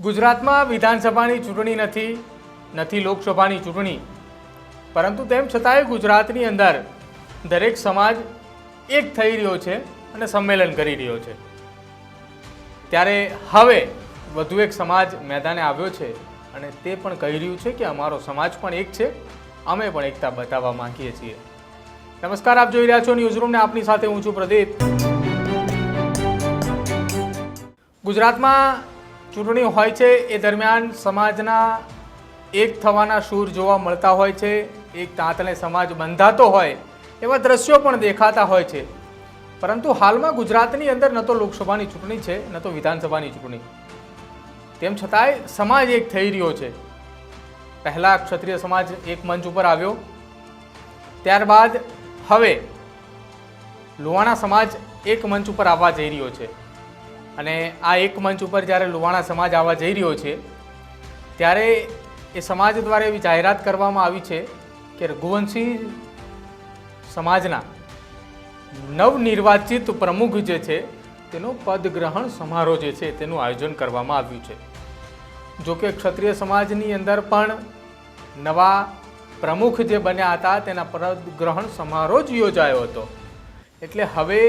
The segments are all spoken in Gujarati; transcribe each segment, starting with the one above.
ગુજરાતમાં વિધાનસભાની ચૂંટણી નથી લોકસભાની ચૂંટણી, પરંતુ તેમ છતાંય ગુજરાતની અંદર દરેક સમાજ એક થઈ રહ્યો છે અને સંમેલન કરી રહ્યો છે। ત્યારે હવે વધુ એક સમાજ મેદાને આવ્યો છે અને તે પણ કહી રહ્યું છે કે અમારો સમાજ પણ એક છે, અમે પણ એકતા બતાવવા માંગીએ છીએ। નમસ્કાર, આપ જોઈ રહ્યા છો ન્યૂઝરૂમ ને આપની સાથે હું છું પ્રદીપ। ગુજરાતમાં ચૂંટણી હોય છે એ દરમિયાન સમાજના એક થવાના સૂર જોવા મળતા હોય છે, એક તાંતણે સમાજ બંધાતો હોય એવા દ્રશ્યો પણ દેખાતા હોય છે। પરંતુ હાલમાં ગુજરાતની અંદર ન તો લોકસભાની ચૂંટણી છે ન તો વિધાનસભાની ચૂંટણી, તેમ છતાંય સમાજ એક થઈ રહ્યો છે। પહેલાં ક્ષત્રિય સમાજ એક મંચ ઉપર આવ્યો, ત્યારબાદ હવે લુહાણા સમાજ એક મંચ ઉપર આવવા જઈ રહ્યો છે અને આ એક મંચ ઉપર જ્યારે લુહાણા સમાજ આવવા જઈ રહ્યો છે ત્યારે એ સમાજ દ્વારા એવી જાહેરાત કરવામાં આવી છે કે રઘુવંશી સમાજના નવનિર્વાચિત પ્રમુખ જે છે તેનો પદગ્રહણ સમારોહ જે છે તેનું આયોજન કરવામાં આવ્યું છે। જો કે ક્ષત્રિય સમાજની અંદર પણ નવા પ્રમુખ જે બન્યા હતા તેના પદગ્રહણ સમારોહ જ યોજાયો હતો। એટલે હવે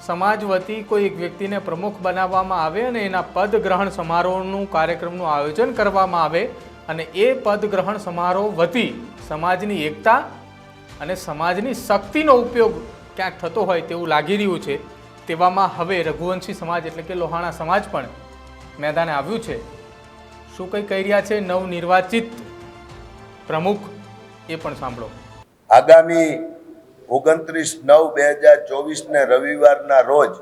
સમાજ વતી કોઈ એક વ્યક્તિને પ્રમુખ બનાવવામાં આવે અને એના પદગ્રહણ સમારોહનું કાર્યક્રમનું આયોજન કરવામાં આવે અને એ પદગ્રહણ સમારોહ વતી સમાજની એકતા અને સમાજની શક્તિનો ઉપયોગ ક્યાંક થતો હોય તેવું લાગી રહ્યું છે। તેવામાં હવે રઘુવંશી સમાજ એટલે કે લોહાણા સમાજ પણ મેદાને આવ્યું છે। શું કંઈ કહી રહ્યા છે નવનિર્વાચિત પ્રમુખ એ પણ સાંભળો। આગામી 29/9/2024 ને રવિવારના રોજ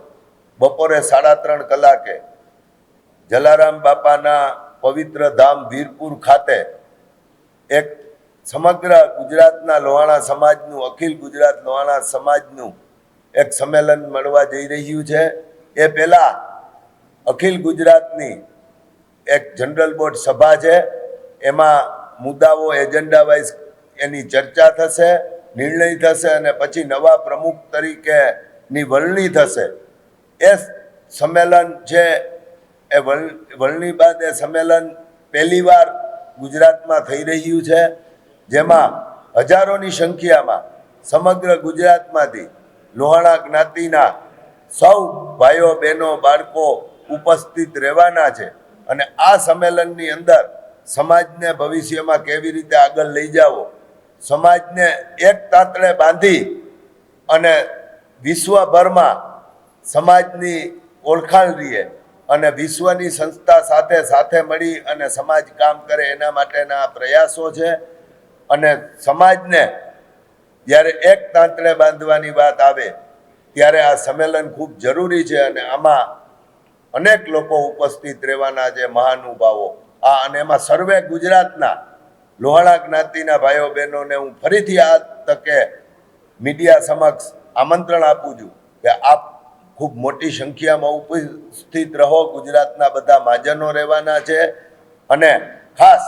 બપોરે 3:30 કલાકે જલારામ બાપાના પવિત્ર ધામ વીરપુર ખાતે એક સમગ્ર ગુજરાતના લોહાણા સમાજનું, અખિલ ગુજરાત લોહાણા સમાજનું એક સંમેલન મળવા જઈ રહ્યું છે। એ પહેલા અખિલ ગુજરાતની એક જનરલ બોર્ડ સભા છે, એમાં મુદ્દાઓ એજન્ડા વાઇઝ એની ચર્ચા થશે, નિર્ણય થશે અને પછી નવા પ્રમુખ તરીકેની વરણી થશે। એ સંમેલન છે એ વરણી બાદ એ સંમેલન પહેલીવાર ગુજરાતમાં થઈ રહ્યું છે, જેમાં હજારોની સંખ્યામાં સમગ્ર ગુજરાતમાંથી લોહાણા જ્ઞાતિના સૌ ભાઈઓ બહેનો બાળકો ઉપસ્થિત રહેવાના છે અને આ સંમેલનની અંદર સમાજને ભવિષ્યમાં કેવી રીતે આગળ લઈ જાવો, સમાજને એક તાંતણે બાંધી અને વિશ્વભરમાં સમાજની ઓળખાણ રહીએ અને વિશ્વની સંસ્થા સાથે મળી અને સમાજ કામ કરે એના માટેના પ્રયાસો છે। અને સમાજને જ્યારે એક તાંતણે બાંધવાની વાત આવે ત્યારે આ સંમેલન ખૂબ જરૂરી છે અને આમાં અનેક લોકો ઉપસ્થિત રહેવાના છે, મહાનુભાવો અને એમાં સર્વે ગુજરાતના લોહાણા જ્ઞાતિના ભાઈઓ બહેનોને હું ફરીથી આ તકે મીડિયા સમક્ષ આમંત્રણ આપું છું કે આપ ખૂબ મોટી સંખ્યામાં ઉપસ્થિત રહો। ગુજરાતના બધા મહાજનો રહેવાના છે અને ખાસ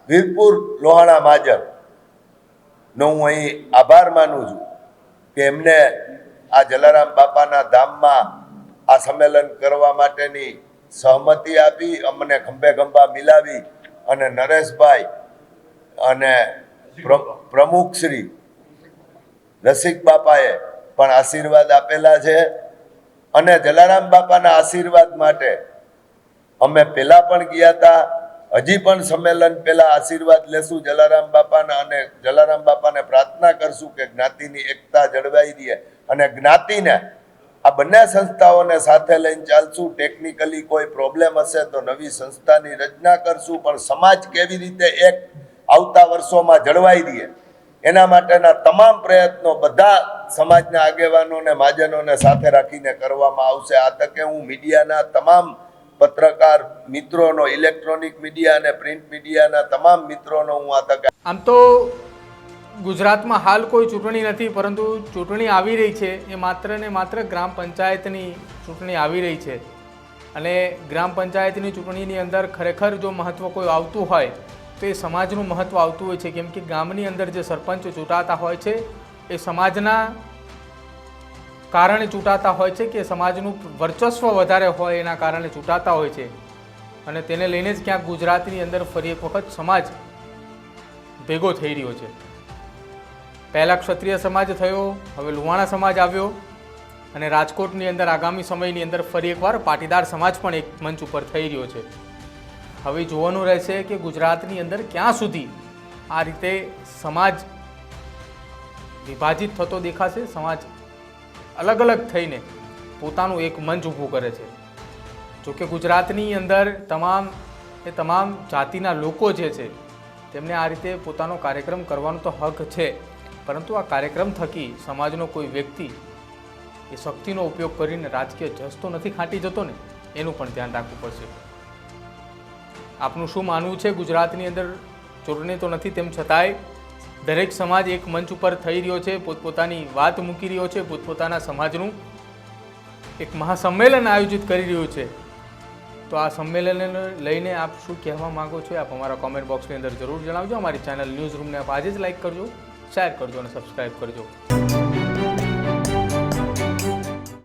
વીરપુર લોહાણા મહાજનનો હું અહીં આભાર માનું છું કે એમને આ જલારામ બાપાના ધામમાં આ સંમેલન કરવા માટેની સહમતિ આપી, અમને ખંભે ખંભા મિલાવી અને નરેશભાઈ અને પ્રમુખ શ્રી રસિક બાપાએ પણ આશીર્વાદ આપેલા છે અને જલારામ બાપાના આશીર્વાદ માટે અમે પહેલા પણ ગયા હતા, હજી પણ સંમેલન પહેલા આશીર્વાદ લેશું જલારામ બાપાના અને જલારામ બાપાને પ્રાર્થના કરશું કે જ્ઞાતિની એકતા જળવાઈ રહે અને જ્ઞાતિને આ બંને સંસ્થાઓને સાથે લઈને ચાલશું। ટેકનિકલી કોઈ પ્રોબ્લેમ હશે તો નવી સંસ્થાની રચના કરશું, પણ સમાજ કેવી રીતે એક આવતા વર્ષોમાં જળવાઈ રહે એના માટેના તમામ પ્રયત્નો બધા સમાજના આગેવાનોને મહાજનોને સાથે રાખીને કરવામાં આવશે। આ તકે હું મીડિયાના તમામ પત્રકાર મિત્રોનો, ઇલેક્ટ્રોનિક મીડિયા અને પ્રિન્ટ મીડિયાના તમામ મિત્રોનો હું આ તકે આમ તો ગુજરાતમાં હાલ કોઈ ચૂંટણી નથી, પરંતુ ચૂંટણી આવી રહી છે એ માત્ર ને માત્ર ગ્રામ પંચાયતની ચૂંટણી આવી રહી છે અને ગ્રામ પંચાયતની ચૂંટણીની અંદર ખરેખર જો મહત્ત્વ કોઈ આવતું હોય તો એ સમાજનું મહત્ત્વ આવતું હોય છે, કેમ કે ગામની અંદર જે સરપંચ ચૂંટાતા હોય છે એ સમાજના કારણે ચૂંટાતા હોય છે કે સમાજનું વર્ચસ્વ વધારે હોય એના કારણે ચૂંટાતા હોય છે। અને તેને લઈને જ ક્યાંક ગુજરાતની અંદર ફરી એક વખત સમાજ ભેગો થઈ રહ્યો છે. પહેલાં ક્ષત્રિય સમાજ થયો, હવે લુહાણા સમાજ આવ્યો અને રાજકોટની અંદર આગામી સમયની અંદર ફરી એકવાર પાટીદાર સમાજ પણ એક મંચ ઉપર થઈ રહ્યો છે. હવે જોવાનું રહેશે કે ગુજરાતની અંદર ક્યાં સુધી આ રીતે સમાજ વિભાજિત થતો દેખાશે, સમાજ અલગ અલગ થઈને પોતાનું એક મંચ ઊભું કરે છે. જોકે ગુજરાતની અંદર તમામ જાતિના લોકો જે છે તેમને આ રીતે પોતાનો કાર્યક્રમ કરવાનો તો હક છે, પરંતુ આ કાર્યક્રમ થકી સમાજનો કોઈ વ્યક્તિ એ શક્તિનો ઉપયોગ કરીને રાજકીય જસ તો નથી ખાંટી જતો ને, એનું પણ ધ્યાન રાખવું પડશે. આપનું શું માનવું છે? ગુજરાતની અંદર ચૂંટણી તો નથી, તેમ છતાંય દરેક સમાજ એક મંચ ઉપર થઈ રહ્યો છે, પોતપોતાની વાત મૂકી રહ્યો છે, પોતપોતાના સમાજનું એક મહાસંમેલન આયોજિત કરી રહ્યું છે. તો આ સંમેલનને લઈને આપ શું કહેવા માંગો છો? આપ અમારા કોમેન્ટ બોક્સની અંદર જરૂર જણાવજો. અમારી ચેનલ ન્યૂઝ રૂમને આપ આજે જ લાઈક કરજો, શેર કરજો અને સબસ્ક્રાઈબ કરજો.